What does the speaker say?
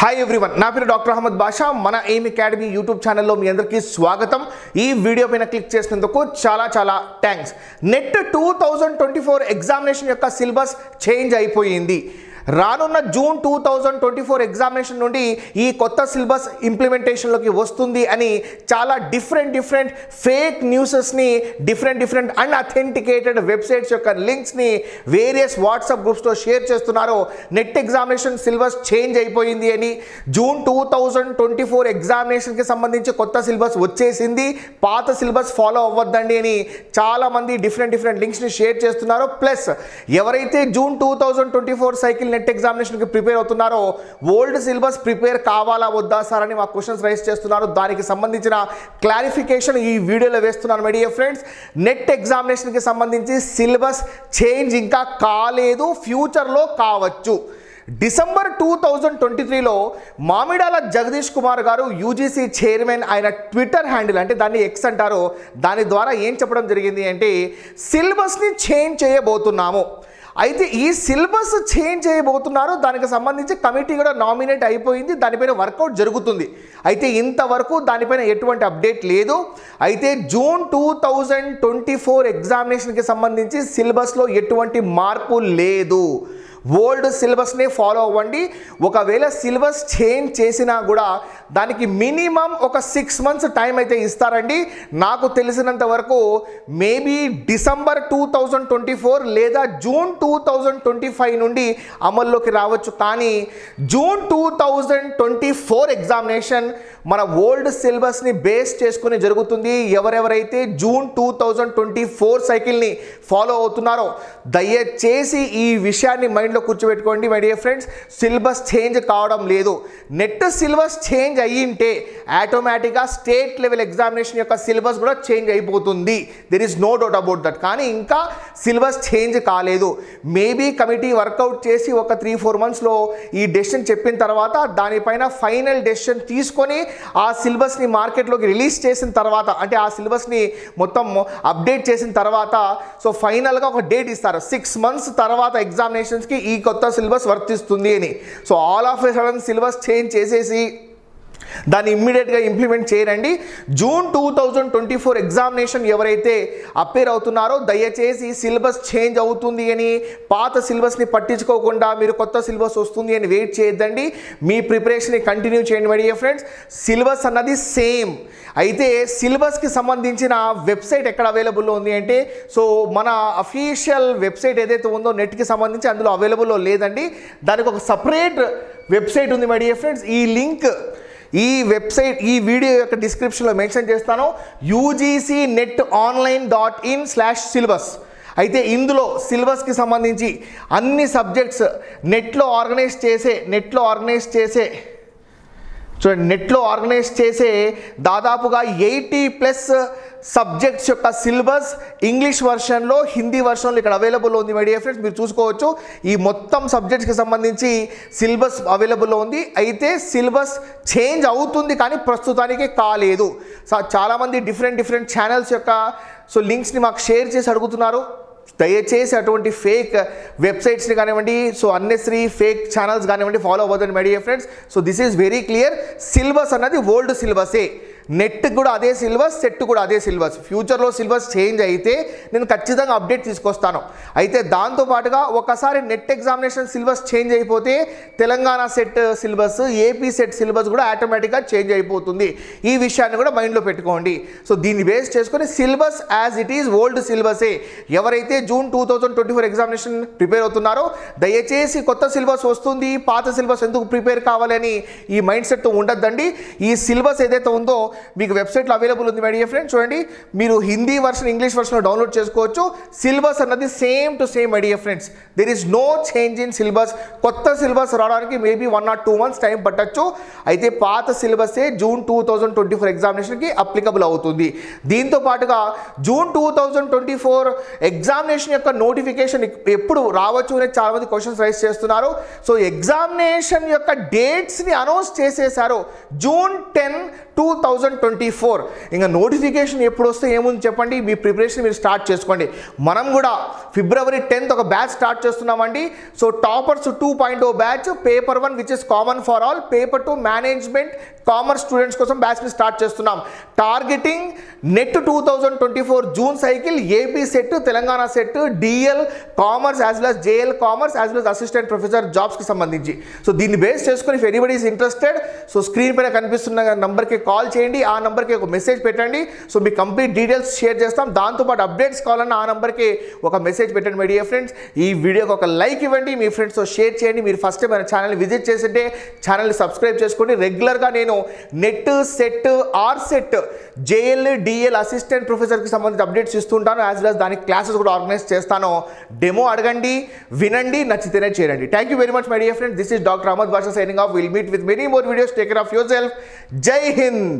Hi everyone, నా పేరు doctor Ahmed బాషా. మన ఎయిమ్ అకాడమీ యూట్యూబ్ ఛానల్లో మీ అందరికీ స్వాగతం. ఈ వీడియో పైన క్లిక్ చేసినందుకు చాలా థ్యాంక్స్. నెట్ 2024 ఎగ్జామినేషన్ యొక్క సిలబస్ చేంజ్ అయిపోయింది. రానున్న జూన్ 2024 ఎగ్జామినేషన్ నుండి ఈ కొత్త సిలబస్ ఇంప్లిమెంటేషన్లోకి వస్తుంది అని చాలా డిఫరెంట్ ఫేక్ న్యూసెస్ని డిఫరెంట్ అన్అథెంటికేటెడ్ వెబ్సైట్స్ యొక్క లింక్స్ని వేరియస్ వాట్సాప్ గ్రూప్స్తో షేర్ చేస్తున్నారు. నెట్ ఎగ్జామినేషన్ సిలబస్ చేంజ్ అయిపోయింది అని, జూన్ 2024 ఎగ్జామినేషన్కి సంబంధించి కొత్త సిలబస్ వచ్చేసింది, పాత సిలబస్ ఫాలో అవ్వద్దండి అని చాలామంది డిఫరెంట్ లింక్స్ని షేర్ చేస్తున్నారు. ప్లస్ ఎవరైతే జూన్ 2024 సైకిల్ నెట్ ఎగ్జామినేషన్కి ప్రిపేర్ అవుతున్నారో ఓల్డ్ సిలబస్ ప్రిపేర్ కావాలా వద్దా సార్ అని మా క్వశ్చన్స్ రైజ్ చేస్తున్నారు. దానికి సంబంధించిన క్లారిఫికేషన్ ఈ వీడియోలో వేస్తున్నాను మై డియర్ ఫ్రెండ్స్. నెట్ ఎగ్జామినేషన్కి సంబంధించి సిలబస్ చేంజ్ ఇంకా కాలేదు, ఫ్యూచర్లో కావచ్చు. డిసెంబర్ 2023లో మామిడాల జగదీష్ కుమార్ గారు యూజీసీ చైర్మన్ ఆయన ట్విట్టర్ హ్యాండిల్, అంటే దాన్ని ఎక్స్ అంటారు, దాని ద్వారా ఏం చెప్పడం జరిగింది అంటే సిలబస్ని చేంజ్ చేయబోతున్నాము. అయితే ఈ సిలబస్ చేంజ్ చేయబోతున్నారు, దానికి సంబంధించి కమిటీ కూడా నామినేట్ అయిపోయింది, దానిపైన వర్కౌట్ జరుగుతుంది. అయితే ఇంతవరకు దానిపైన ఎటువంటి అప్డేట్ లేదు. అయితే జూన్ 2024 ఎగ్జామినేషన్కి సంబంధించి సిలబస్లో ఎటువంటి మార్పు లేదు, ఓల్డ్ సిలబస్నే ఫాలో అవ్వండి. ఒకవేళ సిలబస్ చేంజ్ చేసినా కూడా దానికి మినిమం ఒక 6 months టైం అయితే ఇస్తారండి. నాకు తెలిసినంత వరకు మేబీ డిసెంబర్ 2024 లేదా జూన్ 2025 నుండి అమల్లోకి రావచ్చు. కానీ జూన్ 2024 ఎగ్జామినేషన్ మన ఓల్డ్ సిలబస్ని బేస్ చేసుకుని జరుగుతుంది. ఎవరెవరైతే జూన్ 2024 సైకిల్ని ఫాలో అవుతున్నారో దయచేసి ఈ విషయాన్ని మైండ్లో కూర్చోబెట్టుకోండి my dear friends. Syllabus change కావడం లేదు. నెట్ సిలబస్ చేంజ్ అయ్యింటే ఆటోమేటిక్గా స్టేట్ లెవెల్ ఎగ్జామినేషన్ యొక్క సిలబస్ కూడా చేంజ్ అయిపోతుంది. There is no doubt about that. కానీ ఇంకా సిలబస్ చేంజ్ కాలేదు. మేబీ కమిటీ వర్కౌట్ చేసి ఒక 3-4 monthsలో ఈ డెసిషన్ చెప్పిన తర్వాత దానిపైన ఫైనల్ డెసిషన్ తీసుకొని ఆ సిలబస్ని మార్కెట్లోకి రిలీజ్ చేసిన తర్వాత, అంటే ఆ సిలబస్ని మొత్తం అప్డేట్ చేసిన తర్వాత సో ఫైనల్గా ఒక డేట్ ఇస్తారు. 6 months తర్వాత ఎగ్జామినేషన్స్కి ఈ కొత్త సిలబస్ వర్తిస్తుంది అని. So all of a sudden syllabus change చేసేసి దాన్ని ఇమ్మీడియట్గా ఇంప్లిమెంట్ చేయరండి. జూన్ 2024 ఎగ్జామినేషన్ ఎవరైతే అపేర్ అవుతున్నారో దయచేసి సిలబస్ చేంజ్ అవుతుంది అని, పాత సిలబస్ని పట్టించుకోకుండా మీరు కొత్త సిలబస్ వస్తుంది అని వెయిట్ చేయొద్దండి. మీ ప్రిపరేషన్ని కంటిన్యూ చేయండి మై డియర్ ఫ్రెండ్స్. సిలబస్ అన్నది సేమ్. అయితే సిలబస్కి సంబంధించిన వెబ్సైట్ ఎక్కడ అవైలబుల్లో ఉంది అంటే సో మన అఫీషియల్ వెబ్సైట్ ఏదైతే ఉందో నెట్కి సంబంధించి అందులో అవైలబుల్లో లేదండి. దానికి ఒక సపరేట్ వెబ్సైట్ ఉంది మై డియర్ ఫ్రెండ్స్. ఈ లింక్ ఈ వెబ్సైట్ ఈ వీడియో యొక్క డిస్క్రిప్షన్లో మెన్షన్ చేస్తాను, ugcnetonline.in/syllabus. అయితే ఇందులో సిలబస్కి సంబంధించి అన్ని సబ్జెక్ట్స్ నెట్లో ఆర్గనైజ్ చేసే దాదాపుగా 80+ సబ్జెక్ట్స్ యొక్క సిలబస్ ఇంగ్లీష్ వర్షన్లో, హిందీ వర్షన్లో ఇక్కడ అవైలబుల్ ఉంది మై డియర్ ఫ్రెండ్స్. మీరు చూసుకోవచ్చు ఈ మొత్తం సబ్జెక్ట్స్కి సంబంధించి సిలబస్ అవైలబుల్లో ఉంది. అయితే సిలబస్ చేంజ్ అవుతుంది కానీ ప్రస్తుతానికి కాలేదు. చాలామంది డిఫరెంట్ ఛానల్స్ యొక్క సో లింక్స్ని మాకు షేర్ చేసి అడుగుతున్నారు. దయచేసి అటువంటి ఫేక్ వెబ్సైట్స్ని కానివ్వండి, సో అన్నెసరీ ఫేక్ ఛానల్స్ కానివ్వండి ఫాలో అవ్వద్దని my dear friends. So this is very clear. Syllabus అన్నది ఓల్డ్ సిలబసే. నెట్ కూడా అదే సిలబస్, సెట్ కూడా అదే సిలబస్. ఫ్యూచర్లో సిలబస్ చేంజ్ అయితే నేను ఖచ్చితంగా అప్డేట్ తీసుకొస్తాను. అయితే దాంతోపాటుగా ఒకసారి నెట్ ఎగ్జామినేషన్ సిలబస్ చేంజ్ అయిపోతే Telangana set syllabus, AP set syllabus కూడా ఆటోమేటిక్గా చేంజ్ అయిపోతుంది. ఈ విషయాన్ని కూడా మైండ్లో పెట్టుకోండి. సో దీన్ని బేస్ చేసుకొని syllabus as it is old సిలబసే. ఎవరైతే జూన్ 2024 ఎగ్జామినేషన్ ప్రిపేర్ అవుతున్నారో దయచేసి కొత్త సిలబస్ వస్తుంది, పాత సిలబస్ ఎందుకు ప్రిపేర్ కావాలని ఈ మైండ్ సెట్తో ఉండద్దండి. ఈ సిలబస్ ఏదైతే ఉందో మీకు వెబ్సైట్లో అవైలబుల్ ఉంది మై డియర్ ఫ్రెండ్స్. చూడండి, మీరు Hindi version, English version download చేసుకోవచ్చు. సిలబస్ అన్నది same to same my dear friends. There is no change in syllabus. కొత్త సిలబస్ రావడానికి మేబీ 1 or 2 months టైం పట్టచ్చు. అయితే పాత సిలబసే జూన్ 2024 ఎగ్జామినేషన్కి అప్లికబుల్ అవుతుంది. దీంతో పాటుగా జూన్ 2024 ఎగ్జామినేషన్ యొక్క నోటిఫికేషన్ ఎప్పుడు రావచ్చు అనేది చాలామంది క్వశ్చన్స్ రైజ్ చేస్తున్నారు. సో ఎగ్జామినేషన్ యొక్క డేట్స్ని అనౌన్స్ చేసేశారు. జూన్ 10, 2024 2024 ఇంకా నోటిఫికేషన్ ఎప్పుడు వస్తే ఏముంది చెప్పండి, మీ ప్రిపరేషన్ మీరు స్టార్ట్ చేసుకోండి. మనం కూడా February 10th ఒక బ్యాచ్ స్టార్ట్ చేస్తున్నామండి. So toppers 2.0 batch, paper 1 which is common for all, paper 2 management commerce students కోసం బ్యాచ్ ని స్టార్ట్ చేస్తున్నాం. Targeting net 2024 June cycle, AP set, Telangana set, DL commerce as well as JL commerce as well as assistant professor jobs కి సంబంధించి. So దీన్ని base చేసుకొని if anybody is interested, so screen పైన కనిపిస్తున్న నంబర్కి కాల్ చేయండి, ఆ నంబర్కి ఒక మెసేజ్ పెట్టండి. సో మీ కంప్లీట్ డీటెయిల్స్ షేర్ చేస్తాం. దాంతోపాటు అప్డేట్స్ కావాలన్నా ఆ నంబర్కి ఒక మెసేజ్ పెట్టండి. మై డియర్ ఫ్రెండ్స్, ఈ వీడియోకి ఒక లైక్ ఇవ్వండి, మీ ఫ్రెండ్స్తో షేర్ చేయండి. మీరు ఫస్ట్ టైం మన ఛానల్ని విజిట్ చేసింటే ఛానల్ని సబ్స్క్రైబ్ చేసుకోండి. రెగ్యులర్గా నేను NET, SET, R SET, JL, DL assistant ప్రొఫెసర్కి సంబంధించి అప్డేట్స్ ఇస్తుంటాను. యాజ్ వెల్ as దానికి క్లాసెస్ కూడా ఆర్గనైజ్ చేస్తాను. డెమో అడగండి, వినండి, నచ్చితేనే చేయండి. Thank you very much my dear friends. This is doctor Ahmed Basha signing off. Will meet with many more videos. Take care of yourself. Jai Hind.